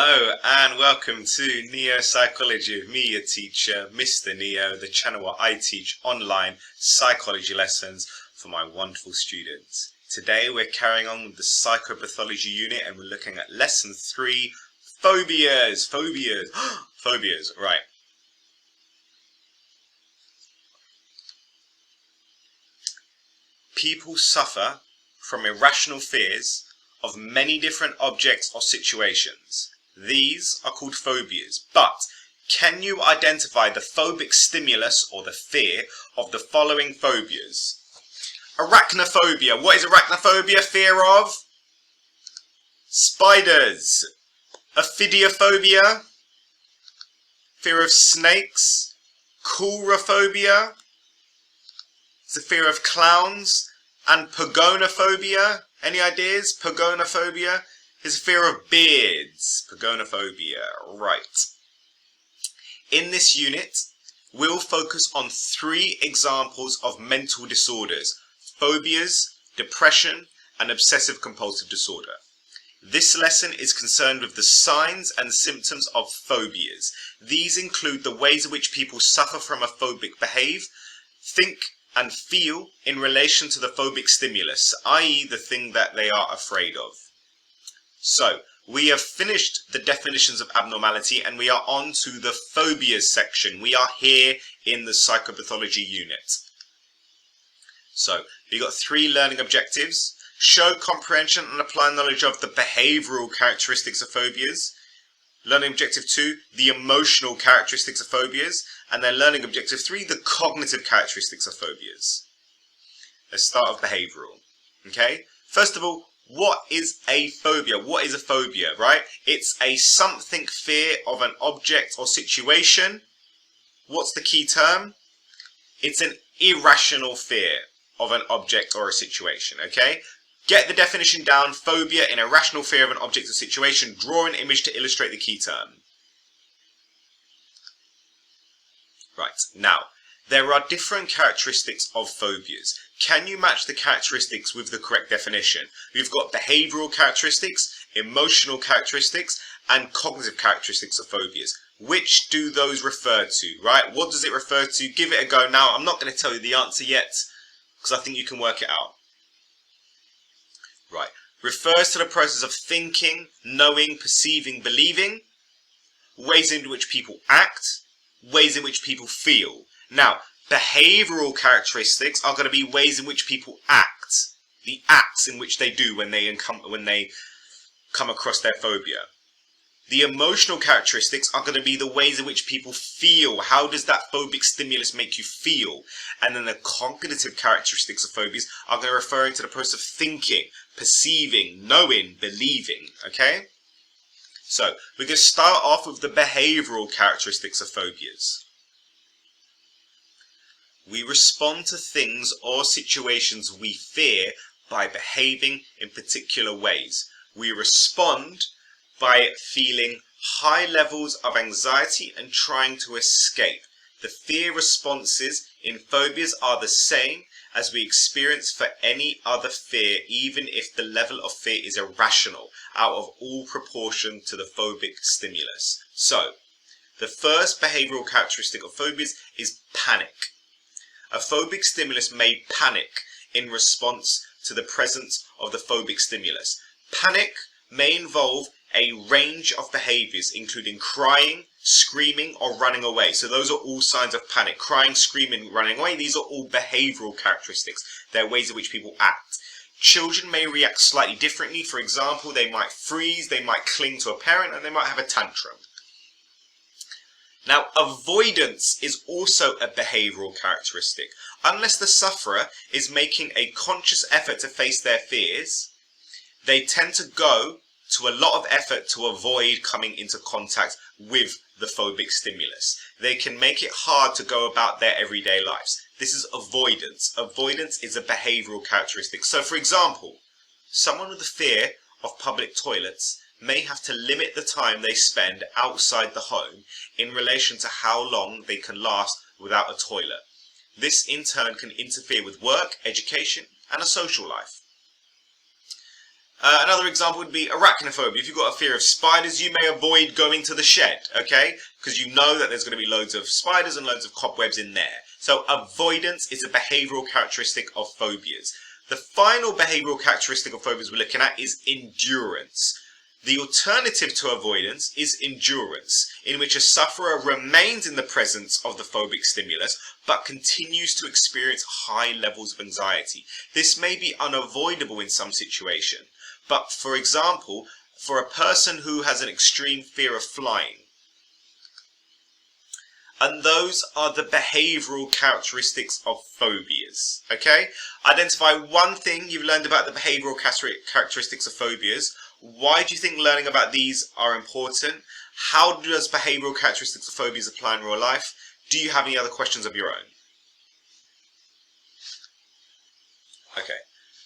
Hello and welcome to Neo Psychology with me, your teacher, Mr. Neo, the channel where I teach online psychology lessons for my wonderful students. Today we're carrying on with the Psychopathology unit and we're looking at lesson 3, Phobias. Phobias, right. People suffer from irrational fears of many different objects or situations. These are called phobias, but can you identify the phobic stimulus or the fear of the following phobias? Arachnophobia. What is arachnophobia? Fear of spiders. Ophidiophobia. Fear of snakes. Coulrophobia. It's the fear of clowns. And pagonophobia. Any ideas? Pagonophobia is a fear of beards. Pagonophobia, right. In this unit, we'll focus on 3 examples of mental disorders: phobias, depression, and obsessive compulsive disorder. This lesson is concerned with the signs and symptoms of phobias. These include the ways in which people suffer from a phobic behavior, think, and feel in relation to the phobic stimulus, i.e. the thing that they are afraid of. So, we have finished the definitions of abnormality and we are on to the phobias section. We are here in the psychopathology unit. So, we've got 3 learning objectives: show comprehension and apply knowledge of the behavioural characteristics of phobias. Learning objective 2, the emotional characteristics of phobias. And then learning objective 3, the cognitive characteristics of phobias. Let's start with behavioural. Okay? First of all, what is a phobia? What is a phobia, right? It's a something fear of an object or situation. What's the key term? It's an irrational fear of an object or a situation, okay? Get the definition down: phobia, an irrational fear of an object or situation. Draw an image to illustrate the key term. Right, now, there are different characteristics of phobias. Can you match the characteristics with the correct definition? We've got behavioural characteristics, emotional characteristics, and cognitive characteristics of phobias. Which do those refer to, right? What does it refer to? Give it a go now. I'm not going to tell you the answer yet, because I think you can work it out. Right, refers to the process of thinking, knowing, perceiving, believing, ways in which people act, ways in which people feel. Now, behavioural characteristics are going to be ways in which people act, the acts in which they do when they come across their phobia. The emotional characteristics are going to be the ways in which people feel. How does that phobic stimulus make you feel? And then the cognitive characteristics of phobias are going to refer to the process of thinking, perceiving, knowing, believing. Okay? So, we're going to start off with the behavioural characteristics of phobias. We respond to things or situations we fear by behaving in particular ways. We respond by feeling high levels of anxiety and trying to escape. The fear responses in phobias are the same as we experience for any other fear, even if the level of fear is irrational, out of all proportion to the phobic stimulus. So, the first behavioural characteristic of phobias is panic. A phobic stimulus may panic in response to the presence of the phobic stimulus. Panic may involve a range of behaviours, including crying, screaming, or running away. So those are all signs of panic. Crying, screaming, running away, these are all behavioural characteristics. They're ways in which people act. Children may react slightly differently. For example, they might freeze, they might cling to a parent, and they might have a tantrum. Now, avoidance is also a behavioural characteristic. Unless the sufferer is making a conscious effort to face their fears, they tend to go to a lot of effort to avoid coming into contact with the phobic stimulus. They can make it hard to go about their everyday lives. This is avoidance. Avoidance is a behavioural characteristic. So, for example, someone with a fear of public toilets may have to limit the time they spend outside the home in relation to how long they can last without a toilet. This in turn can interfere with work, education, and a social life. Another example would be arachnophobia. If you've got a fear of spiders, you may avoid going to the shed, okay? Because you know that there's going to be loads of spiders and loads of cobwebs in there. So avoidance is a behavioural characteristic of phobias. The final behavioural characteristic of phobias we're looking at is endurance. The alternative to avoidance is endurance, in which a sufferer remains in the presence of the phobic stimulus, but continues to experience high levels of anxiety. This may be unavoidable in some situation, but for example, for a person who has an extreme fear of flying, and those are the behavioural characteristics of phobias, okay? Identify one thing you've learned about the behavioural characteristics of phobias. Why do you think learning about these are important? How does behavioural characteristics of phobias apply in real life? Do you have any other questions of your own? Okay,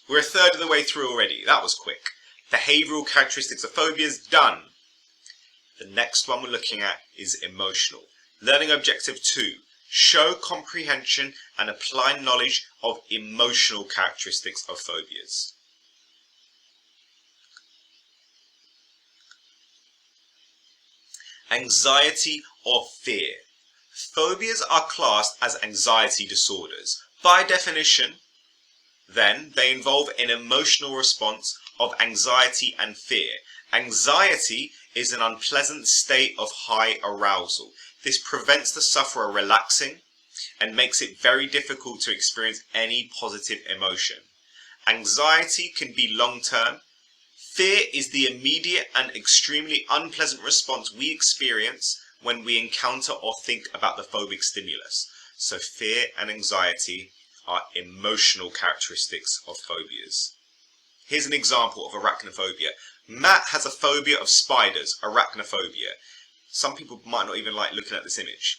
we're a third of the way through already. That was quick. Behavioural characteristics of phobias, done. The next one we're looking at is emotional. Learning objective 2. Show comprehension and apply knowledge of emotional characteristics of phobias. Anxiety or fear. Phobias are classed as anxiety disorders. By definition, then, they involve an emotional response of anxiety and fear. Anxiety is an unpleasant state of high arousal. This prevents the sufferer relaxing and makes it very difficult to experience any positive emotion. Anxiety can be long-term. Fear is the immediate and extremely unpleasant response we experience when we encounter or think about the phobic stimulus. So fear and anxiety are emotional characteristics of phobias. Here's an example of arachnophobia. Matt has a phobia of spiders, arachnophobia. Some people might not even like looking at this image.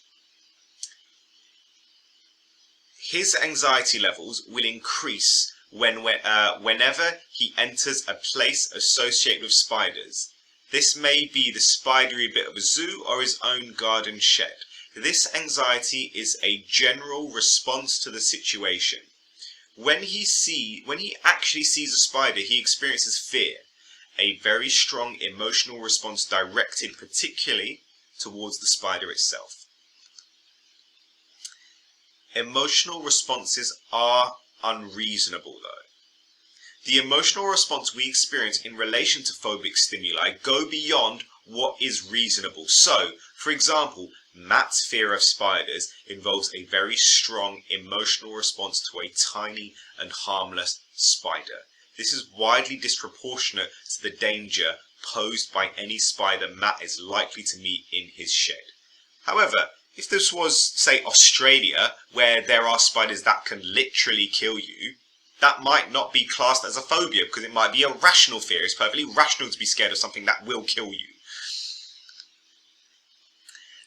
His anxiety levels will increase whenever he enters a place associated with spiders. This may be the spidery bit of a zoo or his own garden shed. This anxiety is a general response to the situation. When he actually sees a spider, he experiences fear, a very strong emotional response directed particularly towards the spider itself. Emotional responses are unreasonable though. The emotional response we experience in relation to phobic stimuli go beyond what is reasonable. So, for example, Matt's fear of spiders involves a very strong emotional response to a tiny and harmless spider. This is widely disproportionate to the danger posed by any spider Matt is likely to meet in his shed. However, if this was, say, Australia, where there are spiders that can literally kill you, that might not be classed as a phobia because it might be a rational fear. It's perfectly rational to be scared of something that will kill you.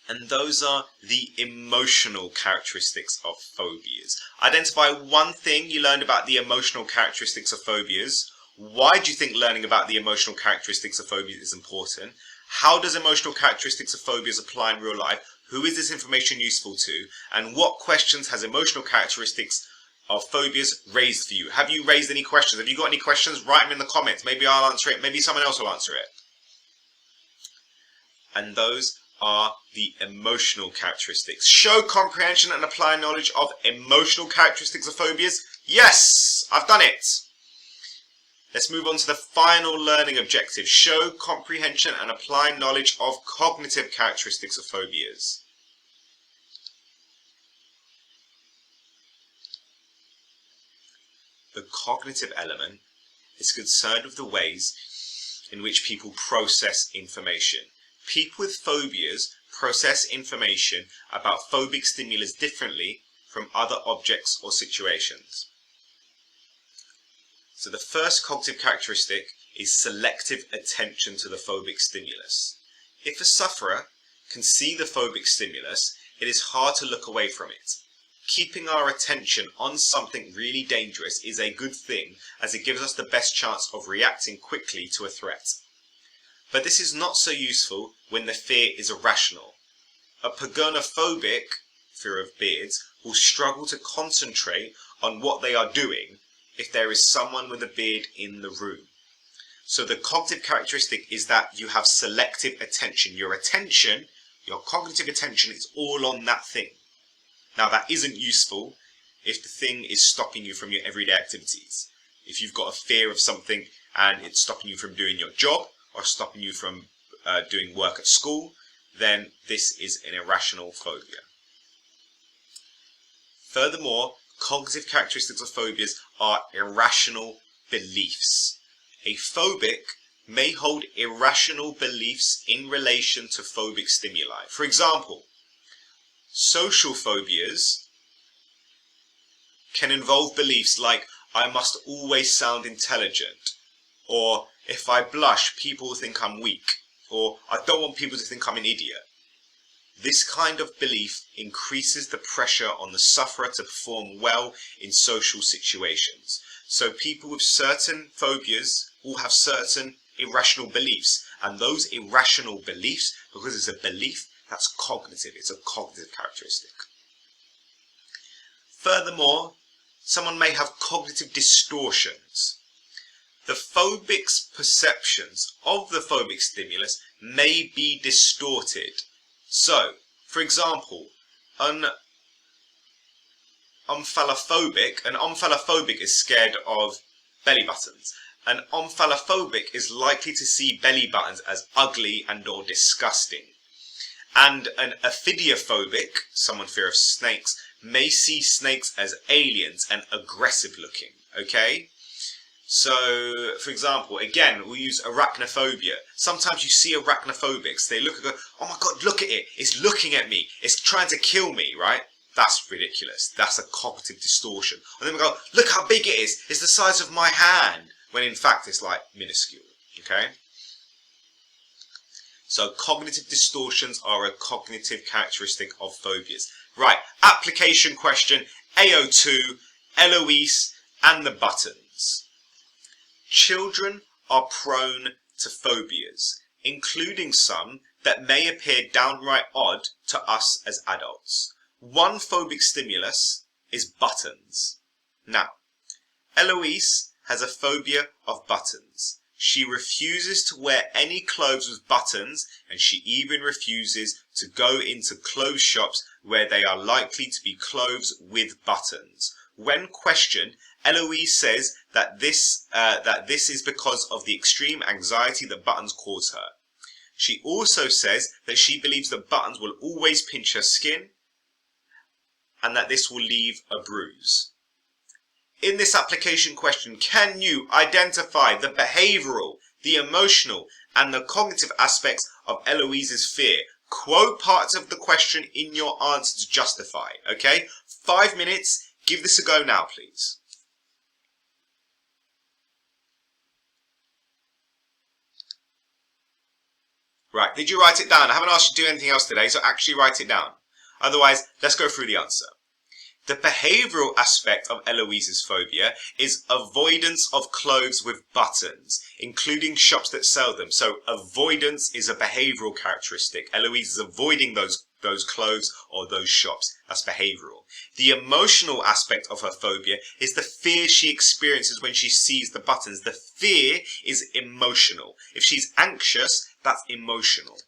And those are the emotional characteristics of phobias. Identify one thing you learned about the emotional characteristics of phobias. Why do you think learning about the emotional characteristics of phobias is important? How does emotional characteristics of phobias apply in real life? Who is this information useful to? And what questions has emotional characteristics of phobias raised for you? Have you raised any questions? Have you got any questions? Write them in the comments. Maybe I'll answer it. Maybe someone else will answer it. And those are the emotional characteristics. Show comprehension and apply knowledge of emotional characteristics of phobias. Yes, I've done it. Let's move on to the final learning objective. Show comprehension and apply knowledge of cognitive characteristics of phobias. The cognitive element is concerned with the ways in which people process information. People with phobias process information about phobic stimulus differently from other objects or situations. So the first cognitive characteristic is selective attention to the phobic stimulus. If a sufferer can see the phobic stimulus, it is hard to look away from it. Keeping our attention on something really dangerous is a good thing, as it gives us the best chance of reacting quickly to a threat. But this is not so useful when the fear is irrational. A pagonophobic, fear of beards, will struggle to concentrate on what they are doing if there is someone with a beard in the room. So the cognitive characteristic is that you have selective attention. Your cognitive attention is all on that thing. Now that isn't useful if the thing is stopping you from your everyday activities. If you've got a fear of something and it's stopping you from doing your job or stopping you from doing work at school, then this is an irrational phobia. Furthermore, cognitive characteristics of phobias are irrational beliefs. A phobic may hold irrational beliefs in relation to phobic stimuli. For example, social phobias can involve beliefs like, I must always sound intelligent, or if I blush, people will think I'm weak, or I don't want people to think I'm an idiot. This kind of belief increases the pressure on the sufferer to perform well in social situations. So people with certain phobias will have certain irrational beliefs, and those irrational beliefs, because it's a belief, that's cognitive. It's a cognitive characteristic. Furthermore, someone may have cognitive distortions. The phobic's perceptions of the phobic stimulus may be distorted. So, for example, an omphallophobic is scared of belly buttons. An omphallophobic is likely to see belly buttons as ugly and or disgusting. And an ophidiophobic, someone fear of snakes, may see snakes as aliens and aggressive looking, okay? So, for example, again, we'll use arachnophobia. Sometimes you see arachnophobics, they look and go, oh my god, look at it, it's looking at me, it's trying to kill me, right? That's ridiculous, that's a cognitive distortion. And then we go, look how big it is, it's the size of my hand, when in fact it's like minuscule, okay? So cognitive distortions are a cognitive characteristic of phobias. Right, application question, AO2, Eloise, and the buttons. Children are prone to phobias, including some that may appear downright odd to us as adults. One phobic stimulus is buttons. Now, Eloise has a phobia of buttons. She refuses to wear any clothes with buttons, and she even refuses to go into clothes shops where they are likely to be clothes with buttons. When questioned, Eloise says that this is because of the extreme anxiety that buttons cause her. She also says that she believes that buttons will always pinch her skin and that this will leave a bruise. In this application question, can you identify the behavioural, the emotional and the cognitive aspects of Eloise's fear? Quote parts of the question in your answer to justify, okay? 5 minutes. Give this a go now, please. Right, did you write it down? I haven't asked you to do anything else today, so actually write it down. Otherwise, let's go through the answer. The behavioural aspect of Eloise's phobia is avoidance of clothes with buttons, including shops that sell them. So avoidance is a behavioural characteristic. Eloise is avoiding those clothes or those shops. That's behavioural. The emotional aspect of her phobia is the fear she experiences when she sees the buttons. The fear is emotional. If she's anxious, that's emotional.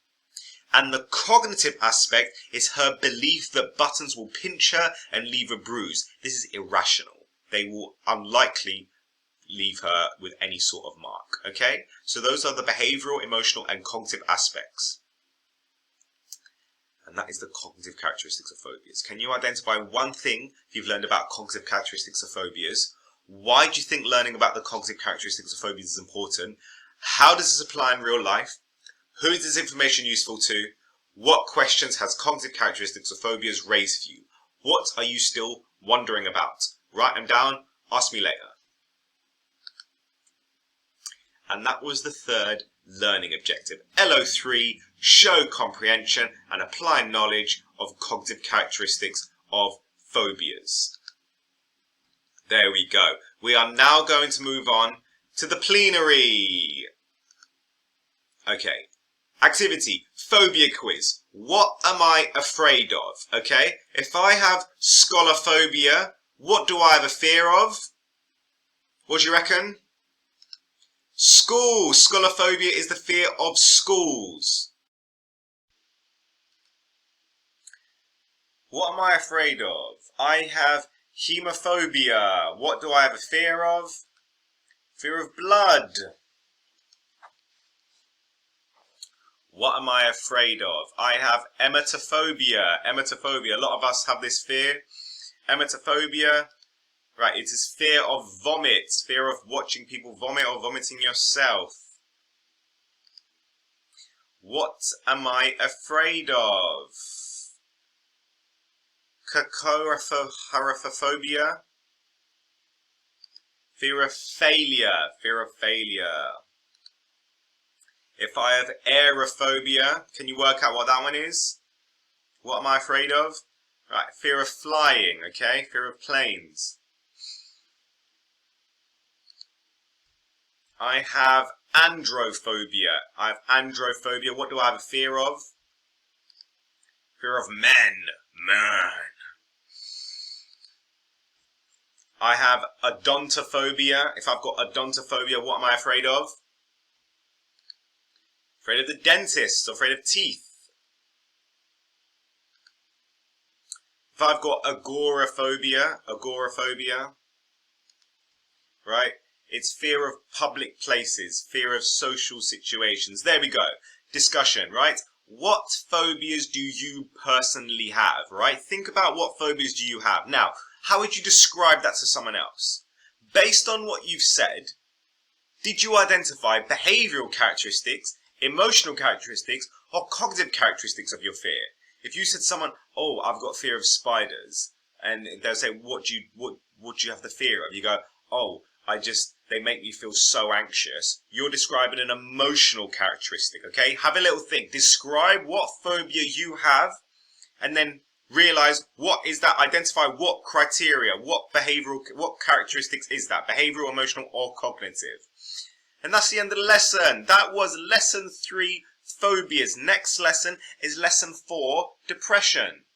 And the cognitive aspect is her belief that buttons will pinch her and leave a bruise. This is irrational. They will unlikely leave her with any sort of mark. Okay? So those are the behavioural, emotional and cognitive aspects. And that is the cognitive characteristics of phobias. Can you identify one thing you've learned about cognitive characteristics of phobias? Why do you think learning about the cognitive characteristics of phobias is important? How does this apply in real life? Who is this information useful to? What questions has cognitive characteristics of phobias raised for you? What are you still wondering about? Write them down, ask me later. And that was the third learning objective. LO3, show comprehension and apply knowledge of cognitive characteristics of phobias. There we go. We are now going to move on to the plenary. Okay. Activity, phobia quiz. What am I afraid of? Okay, if I have scholophobia, what do I have a fear of? What do you reckon? School. Scholophobia is the fear of schools. What am I afraid of? I have hemophobia. What do I have a fear of? Fear of blood. What am I afraid of? I have emetophobia. Emetophobia. A lot of us have this fear. Emetophobia. Right, it is fear of vomit. Fear of watching people vomit or vomiting yourself. What am I afraid of? Cacophobia. Fear of failure. Fear of failure. If I have aerophobia, can you work out what that one is? What am I afraid of? Right, fear of flying, okay? Fear of planes. I have androphobia. I have androphobia. What do I have a fear of? Fear of men. Man. I have odontophobia. If I've got odontophobia, what am I afraid of? Afraid of the dentist, afraid of teeth. If I've got agoraphobia, right? It's fear of public places, fear of social situations. There we go. Discussion, right? What phobias do you personally have, right? Think about what phobias do you have. Now, how would you describe that to someone else? Based on what you've said, did you identify behavioural characteristics, emotional characteristics, or cognitive characteristics of your fear? If you said to someone, oh, I've got fear of spiders, and they'll say, what do you have the fear of? You go, oh, they make me feel so anxious. You're describing an emotional characteristic, okay? Have a little think. Describe what phobia you have, and then realize what is that. Identify what criteria, what characteristics is that? Behavioral, emotional, or cognitive? And that's the end of the lesson. That was lesson 3, phobias. Next lesson is lesson 4, depression.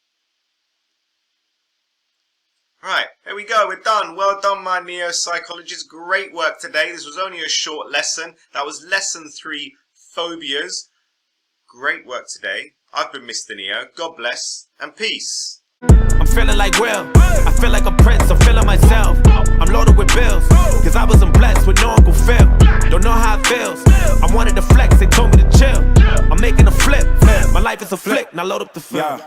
Right, there we go, we're done. Well done, my neo-psychologists. Great work today. This was only a short lesson. That was lesson 3, phobias. Great work today. I've been Mr. Neo. God bless and peace. I'm feeling like Will. I feel like a prince. I'm feeling myself. I'm loaded with bills, cause I wasn't blessed with no Uncle Phil. Don't know how it feels. I wanted to flex, they told me to chill. I'm making a flip. My life is a flick, now load up the film.